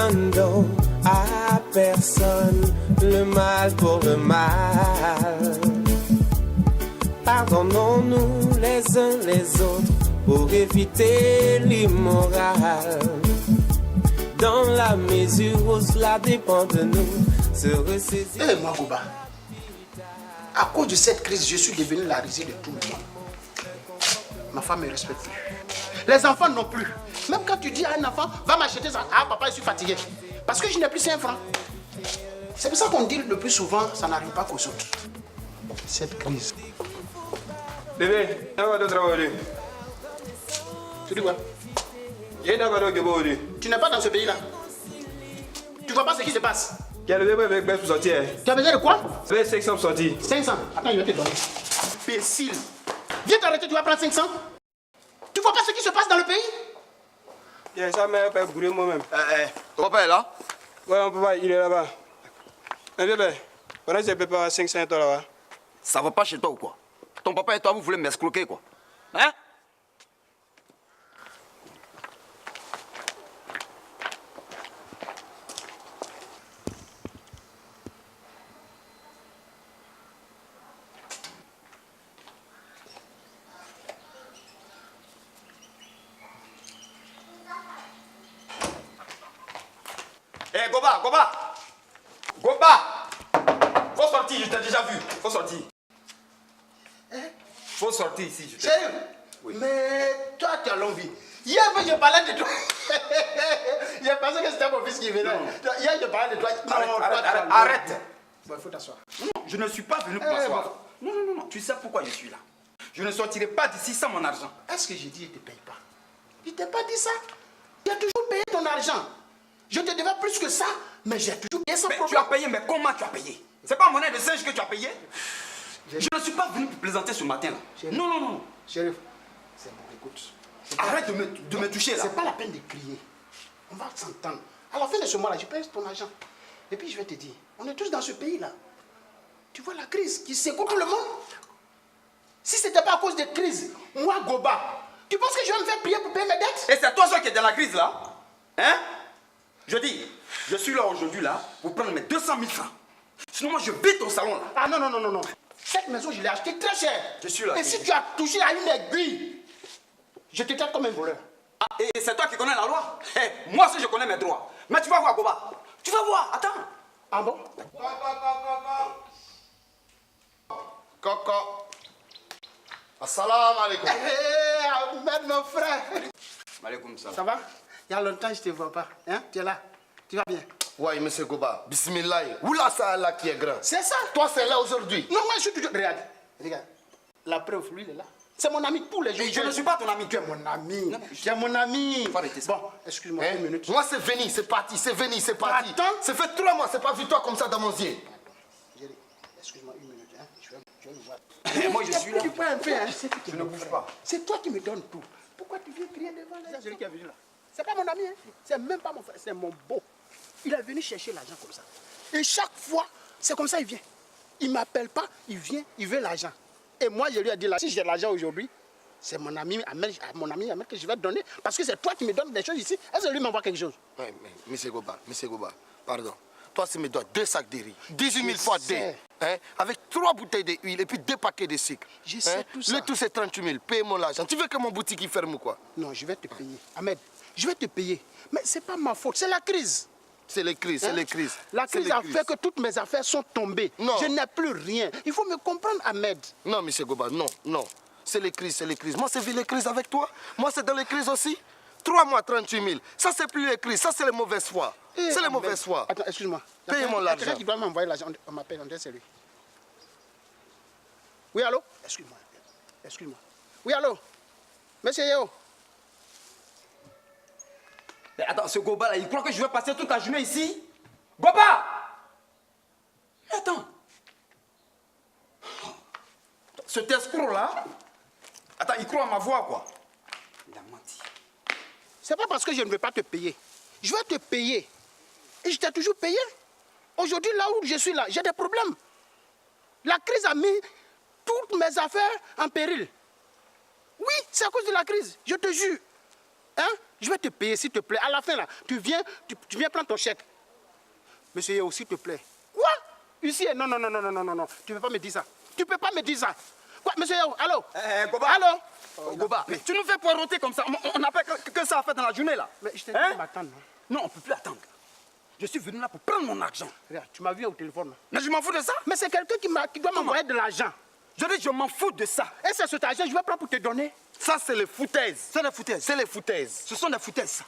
demandons à personne le mal pour le mal. Pardonnons-nous les uns les autres pour éviter l'immoral. Dans la mesure où cela dépend de nous, se ressaisir. Eh, moi, Goba, à cause de cette crise, je suis devenu la risée de tout le monde. Ma femme ne me respecte plus. Les enfants non plus. Même quand tu dis à un enfant, va m'acheter ça. Ah, papa, je suis fatigué. Parce que je n'ai plus 5 francs. C'est pour ça qu'on dit le plus souvent, ça n'arrive pas qu'aux autres. Cette crise. Bébé, on va travailler. Tu dis quoi? Tu n'es pas dans ce pays-là. Tu vois pas ce qui se passe. Quel bébé avec bébé pour sortir? Tu as besoin de quoi? Bébé 500 pour sortir. 500. Attends, je vais te donner. Imbécile. Viens t'arrêter, tu vas prendre 500. Tu vois pas ce qui se passe dans le pays? Ça m'a fait brûler moi-même. Ton papa est là? Ouais, mon papa, il est là-bas. Mais bébé, pendant que je prépare 500 $ là-bas. Ça va pas chez toi ou quoi? Ton papa et toi, vous voulez m'escroquer quoi? Hein? Eh, Goba! Faut sortir, je t'ai déjà vu. Faut sortir. Faut sortir ici, je t'ai Sérieux? Oui. Mais toi, tu as l'envie. Hier, je parlais de toi. J'ai pensé que c'était mon fils qui venait. Hier, je parlais de toi. Arrête. Bon, il faut t'asseoir. Non, je ne suis pas venu pour m'asseoir. Non. Tu sais pourquoi je suis là. Je ne sortirai pas d'ici sans mon argent. Est-ce que j'ai dit je ne te paye pas? Je ne t'ai pas dit ça. Tu as toujours payé ton argent. Je te devais plus que ça, mais j'ai toujours payé sans problème. Tu as payé, mais comment tu as payé? C'est pas monnaie de singe que tu as payé? Je ne suis pas venu pour plaisanter ce matin-là. Non. Chérif, c'est bon, écoute. Arrête de me toucher là. C'est pas la peine de crier. On va s'entendre. À la fin de ce mois-là, je paye ton argent. Et puis je vais te dire, on est tous dans ce pays-là. Tu vois la crise qui secoue tout le monde. Si ce n'était pas à cause de crise, moi, Goba, tu penses que je vais me faire prier pour payer mes dettes? Et c'est toi seul qui est dans la crise là? Hein? Je dis, je suis là aujourd'hui là pour prendre mes 200 000 francs. Sinon moi je bite au salon là. Ah non. Cette maison, je l'ai achetée très cher. Je suis là. Et si tu as touché à une aiguille, je te traite comme un voleur. Ah, et c'est toi qui connais la loi? Moi aussi je connais mes droits. Mais tu vas voir Goba. Tu vas voir, attends. Ah bon? Coco. Assalamu alaikum. Ahmed, mon frère. Malekoum salam. Ça va? Il y a longtemps que je ne te vois pas. Hein? Tu es là? Tu vas bien? Oui, monsieur Goba. Bismillah. Oula, ça là qui est grand. C'est ça. Toi, c'est là aujourd'hui. Non, moi, je suis toujours... Regarde. La preuve, lui, il est là. C'est mon ami tous les jours. Je ne suis pas ton ami. Tu es mon ami. Tu es mon ami. Faut arrêter ça. Bon, excuse-moi, une minute. Moi, c'est venu, c'est parti, c'est venu, c'est parti. Attends. Ça fait 3 mois, c'est pas vu toi comme ça dans mon yeux. Excuse-moi, une minute. Hein. Je vais me voir. Moi, je suis là. Tu prends un peu, hein. Je ne bouge pas. C'est toi qui me donnes tout. Pourquoi tu viens crier devant les gens? C'est celui qui est venu là. C'est pas mon ami, hein. C'est même pas mon frère, c'est mon beau. Il est venu chercher l'argent comme ça. Et chaque fois, c'est comme ça il vient. Il ne m'appelle pas, il vient, il veut l'argent. Et moi, je lui ai dit, là, si j'ai l'argent aujourd'hui, c'est mon ami Ahmed que je vais te donner. Parce que c'est toi qui me donnes des choses ici. Est-ce que lui m'envoie quelque chose? Oui, mais monsieur Goba, pardon. Toi, tu me dois 2 sacs de riz, 18 000 fois 2, hein, avec 3 bouteilles d'huile et puis 2 paquets de sucre. Je sais tout ça. Le tout, c'est 38 000. Paye-moi l'argent. Tu veux que mon boutique il ferme ou quoi? Non, je vais te payer. Ahmed, je vais te payer. Mais ce n'est pas ma faute, c'est la crise. C'est les crises, c'est les crises. La crise a fait que toutes mes affaires sont tombées. Non. Je n'ai plus rien. Il faut me comprendre, Ahmed. Non, monsieur Goba, non. C'est les crises, c'est les crises. Moi, c'est vu les crises avec toi. Moi, c'est dans les crises aussi. 3 mois, 38 000. Ça, c'est plus les crises. Ça, c'est les mauvaises foi. C'est les mauvaises foi. Attends, excuse-moi. Payez-moi l'argent. Quelqu'un qui doit m'envoyer l'argent. On m'appelle, on dit c'est lui. Oui, allô? Excuse-moi. Oui, allô? Monsieur Yeo. Mais attends, ce Goba là, il croit que je vais passer toute la journée ici? Goba! Attends. Cet escroc là, attends, il croit à ma voix quoi? Il a menti. C'est pas parce que je ne veux pas te payer. Je vais te payer. Et je t'ai toujours payé. Aujourd'hui, là où je suis là, j'ai des problèmes. La crise a mis toutes mes affaires en péril. Oui, c'est à cause de la crise, je te jure. Hein? Je vais te payer, s'il te plaît. À la fin, là, tu viens prendre ton chèque. Monsieur Yao, s'il te plaît. Quoi? Ici, non. Tu ne peux pas me dire ça. Tu ne peux pas me dire ça. Quoi, monsieur Yao, allô? Goba. Allô? Goba, tu nous fais poireauter comme ça. On n'a pas que ça à faire dans la journée, là. Mais je t'ai dit de m'attendre. Non, on ne peut plus attendre. Je suis venu là pour prendre mon argent. Regarde, tu m'as vu au téléphone. Là. Mais je m'en fous de ça. Mais c'est quelqu'un qui doit m'envoyer de l'argent. Je dis, je m'en fous de ça. Et c'est cet argent, je vais prendre pour te donner. Ça, c'est les foutaises. C'est des foutaises. C'est les foutaises. Ce sont des foutaises, ça.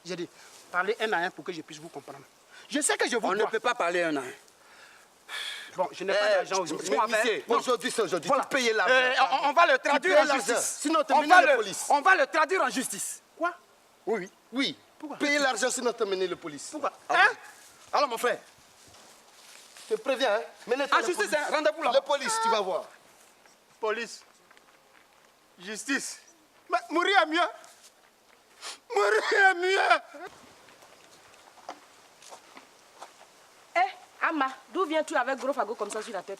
J'ai dit, parlez un à un pour que je puisse vous comprendre. Je sais que je vous On dois. ne peut pas parler un à un. Bon, je n'ai pas d'argent aujourd'hui. Monsieur, aujourd'hui, c'est aujourd'hui. Voilà. Tu payes l'argent. On va le traduire en l'argent. justice. Sinon, on te On mène va la le- police. On va le traduire en justice. Quoi? Oui. Oui. Pourquoi? Payez l'argent, sinon, te mener la police. Pourquoi? Hein? Alors, mon frère. Je te préviens, hein. Menez-toi En la justice, police. hein, rendez-vous là. La police, tu vas voir. Police. Justice. Mais mourir est mieux. Mourir est mieux. Ama, d'où viens-tu avec gros fagot comme ça sur la tête?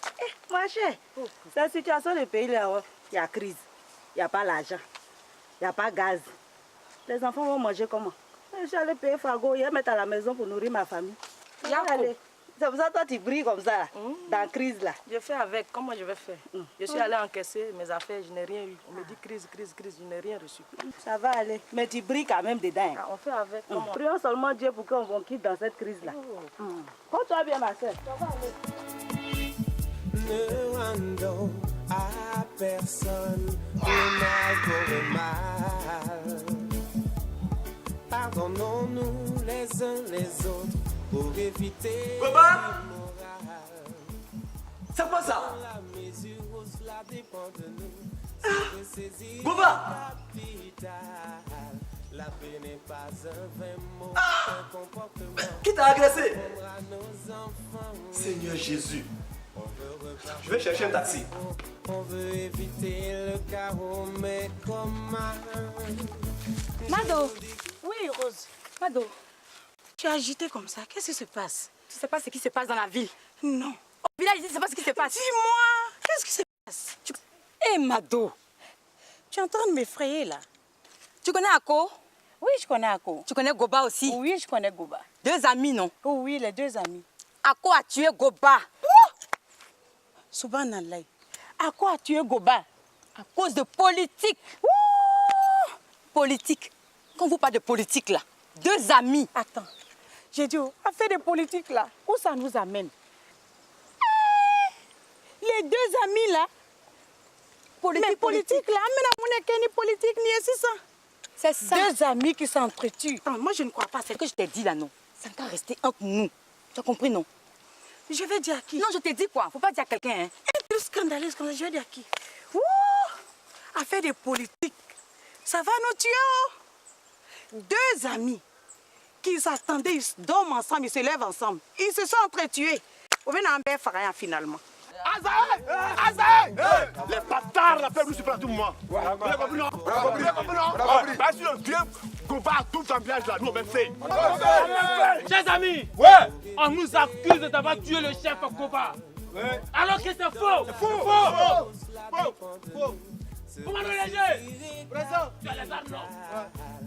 Ma chère, la situation du pays, là, il y a crise. Il n'y a pas l'argent. Il n'y a pas gaz. Les enfants vont manger comment? Je suis allée payer Fago, je vais mettre à la maison pour nourrir ma famille. Yako. C'est pour ça que toi, tu brilles comme ça, là, dans la crise, là. Je fais avec, comment je vais faire? Je suis allée encaisser mes affaires, je n'ai rien eu. On me dit crise, je n'ai rien reçu. Ça va aller. Mais tu brilles quand même dedans. Ah, on fait avec, comment? Prions seulement Dieu pour qu'on quitte dans cette crise-là. Compte-toi bien, ma soeur. Ne rendons à personne le mal pour le mal. Pardonnons-nous les uns les autres pour éviter Goba! l'immoral. C'est quoi ça? La mesure où cela dépend de nous, c'est de saisir Goba! capital. La paix n'est pas un vain mot, un comportement Qui t'a agressé? pour à nos enfants. Seigneur Jésus. On veut repartir. Je vais chercher un taxi. On veut éviter le chaos, mais comment? Mado! Oui, Rose. Mado, tu es agitée comme ça. Qu'est-ce qui se passe? Tu ne sais pas ce qui se passe dans la ville? Non. Au village, tu ne sais pas ce qui se passe? Dis-moi, qu'est-ce qui se passe? Hé, Mado, tu es en train de m'effrayer là. Tu connais Ako? Oui, je connais Ako. Tu connais Goba aussi? Oui, je connais Goba. Deux amis, non? Oh, oui, les deux amis. Ako a tué Goba. Subhanallah. Ako a tué Goba. À cause de politique. Politique. Quand vous parlez de politique là, deux amis. Attends. J'ai dit, affaire de politique là, où ça nous amène? Les deux amis là, mais politique là, amène ni politique ni c'est ça. C'est ça. Deux amis qui s'entretuent. Non, moi je ne crois pas. C'est ce que je t'ai dit là, non. Ça ne doit rester entre nous. Tu as compris, non? Je vais dire à qui? Non, je t'ai dit quoi? Faut pas dire à quelqu'un, hein. Un truc scandaleux comme ça, je vais dire à qui? Ouh! Affaire de politique. Ça va nous tuer, oh! Deux amis qui s'attendaient, ils dorment ensemble, ils se lèvent ensemble. Ils se sont entretués. On vient en faire rien finalement. Azaï! Azaï! Les bâtards là, faites-nous super tout le monde. Vous avez compris, non? Vous avez compris, non? Parce que le vieux Goba tout en village là, nous on met fait. Chers amis, ouais, on nous accuse d'avoir tué le chef Goba. Ouais. Alors que c'est faux. C'est faux. Faux. Comment nous léger? Présent. Tu as les armes, non?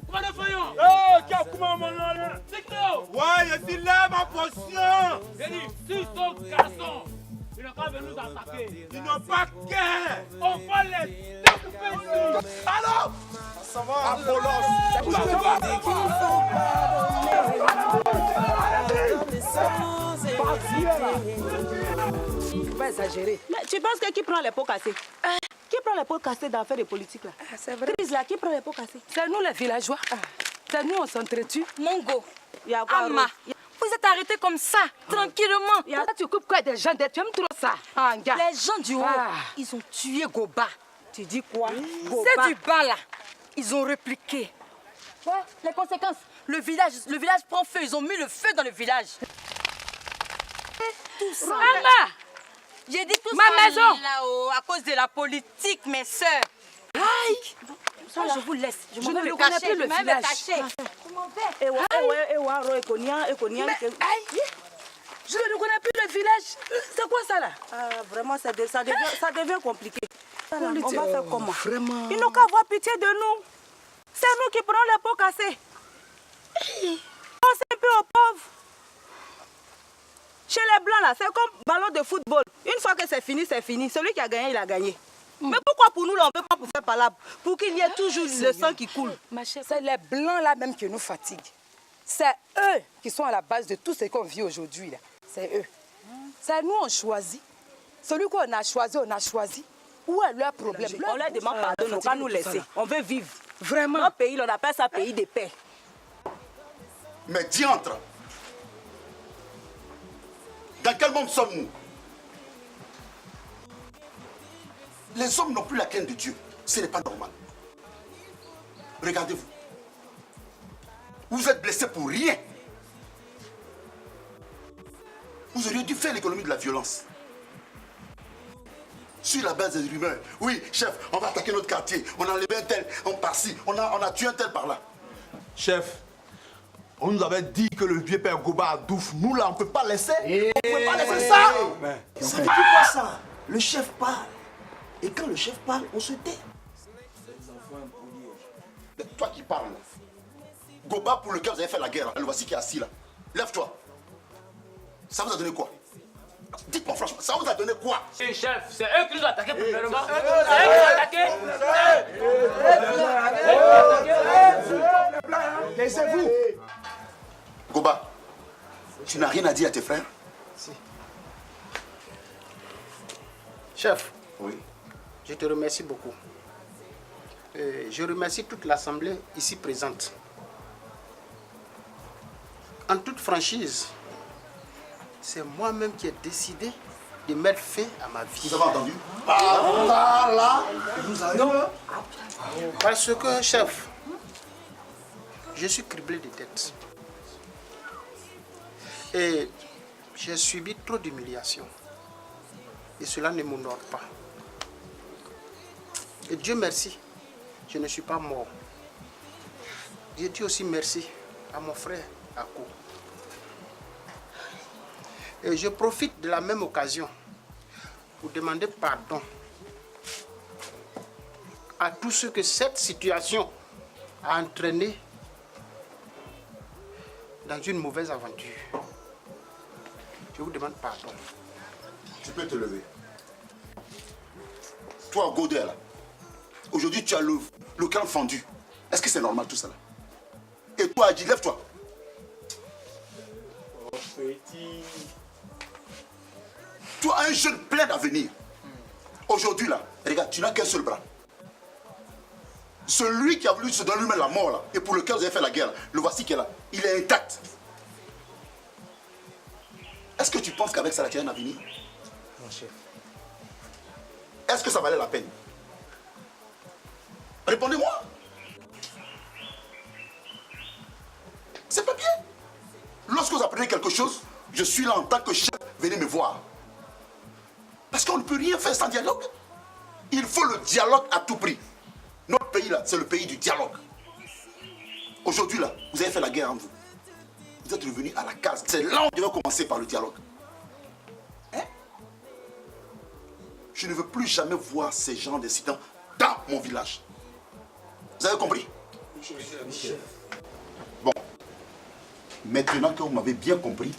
Comment nous faisons? Eh, qui a coupé mon nom là? C'est nous. Ouais, je suis là, ma potion. J'ai dit, s'ils sont garçons, ils n'ont pas venu nous attaquer. Ils n'ont pas qu'un. On va les découper ici. Allô? Ça va? Apollos. Dès qu'il faut Faut pas exagérer. Mais tu penses que qui prend les pots cassés? Qui prend les pots cassés dans l'affaire de politique là? C'est vrai. Crise là, qui prend les pots cassés? C'est nous les villageois. C'est nous, on s'entretue. Mongo. Il y a quoi, Ama. Rose? Vous êtes arrêtés comme ça, tranquillement. Toi, tu occupes quoi des gens? Tu aimes trop ça. Les gens du haut, ils ont tué Goba. Tu dis quoi? C'est du bas là. Ils ont répliqué. Ouais, les conséquences. Le village prend feu. Ils ont mis le feu dans le village. Tout ça. Ama! J'ai dit tout Ma maison. là-haut à cause de la politique, mes soeurs. Aïe! Ça, je vous laisse. Je ne vais me reconnais cacher. plus le Je vais me village. cacher. Je Je ne reconnais plus le village. C'est quoi ça là? vraiment, ça devient compliqué. On va Politique. faire comment? Vraiment. Ils n'ont qu'à avoir pitié de nous. C'est nous qui prenons les pots cassés. On c'est un peu aux pauvres. Chez les blancs là, c'est comme ballon de football. Une fois que c'est fini, c'est fini. Celui qui a gagné, il a gagné. Mais pourquoi pour nous là, on ne peut pas pour faire palabre? Pour qu'il y ait toujours le sang qui coule. C'est les blancs là même qui nous fatiguent. C'est eux qui sont à la base de tout ce qu'on vit aujourd'hui là. C'est eux. C'est nous on choisit. Celui qu'on a choisi. Où est leur problème? On leur demande pardon, on va nous laisser. On veut vivre. Vraiment. Notre pays, on appelle ça pays de paix. Mais diantre! Dans quel monde sommes-nous? Les hommes n'ont plus la crainte de Dieu. Ce n'est pas normal. Regardez-vous. Vous êtes blessés pour rien. Vous auriez dû faire l'économie de la violence. Sur la base des rumeurs. Oui, chef, on va attaquer notre quartier. On a enlevé un tel, on par-ci. On a tué un tel par-là. Chef, on nous avait dit que le vieux père Goba a douf. Nous là, on ne peut pas laisser. On ne peut pas laisser ça. Ça veut dire quoi ça? Le chef parle. Et quand le chef parle, on se tait. Toi qui parles, Goba pour lequel vous avez fait la guerre, le voici qui est assis là. Lève-toi. Ça vous a donné quoi? Dites-moi franchement, ça vous a donné quoi? Et chef, c'est eux qui nous ont attaqués premièrement. C'est eux qui nous ont attaqués. Laissez-vous. Goba, tu n'as rien à dire à tes frères? Si. Chef. Oui. Je te remercie beaucoup. Je remercie toute l'Assemblée ici présente. En toute franchise, c'est moi-même qui ai décidé de mettre fin à ma vie. Vous avez entendu? Non. Parce que, chef, je suis criblé de dettes. Et j'ai subi trop d'humiliations. Et cela ne m'honore pas. Et Dieu merci, je ne suis pas mort. Je dis aussi merci à mon frère Ako. Et je profite de la même occasion pour demander pardon à tous ceux que cette situation a entraîné dans une mauvaise aventure. Je vous demande pardon. Tu peux te lever. Toi, Godet, là, aujourd'hui tu as le crâne fendu. Est-ce que c'est normal tout ça là? Et toi, Adi, lève-toi. Oh, petit. Toi, un jeune plein d'avenir. Aujourd'hui là, regarde, tu n'as qu'un seul bras. Celui qui a voulu se donner lui-même la mort là, et pour lequel vous avez fait la guerre, le voici qui est là. Il est intact. Est-ce que tu penses qu'avec ça, tu as un avenir? Mon chef. Est-ce que ça valait la peine? Répondez-moi. C'est pas bien. Lorsque vous apprenez quelque chose, je suis là en tant que chef, venez me voir. Parce qu'on ne peut rien faire sans dialogue. Il faut le dialogue à tout prix. Notre pays là, c'est le pays du dialogue. Aujourd'hui là, vous avez fait la guerre en vous. Vous êtes revenus à la case. C'est là où on devait commencer par le dialogue. Hein? Je ne veux plus jamais voir ces genres d'incidents dans mon village. Vous avez compris? Bon. Maintenant que vous m'avez bien compris,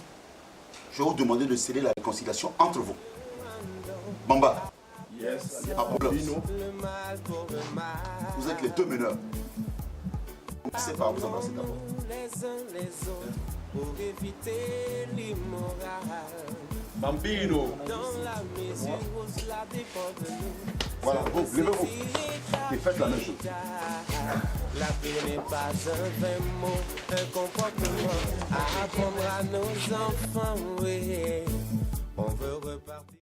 je vais vous demander de sceller la réconciliation entre vous. Bamba. Yes. Apollos. Vous êtes les deux meneurs. Commencez par vous embrasser d'abord. Pour éviter l'immoral. Bambino. Dans la mesure où cela dépend de nous. Voilà, vous, levez-vous. Et faites la même chose. La vie n'est pas un vain mot, un comportement à apprendre à nos enfants, oui. On veut repartir.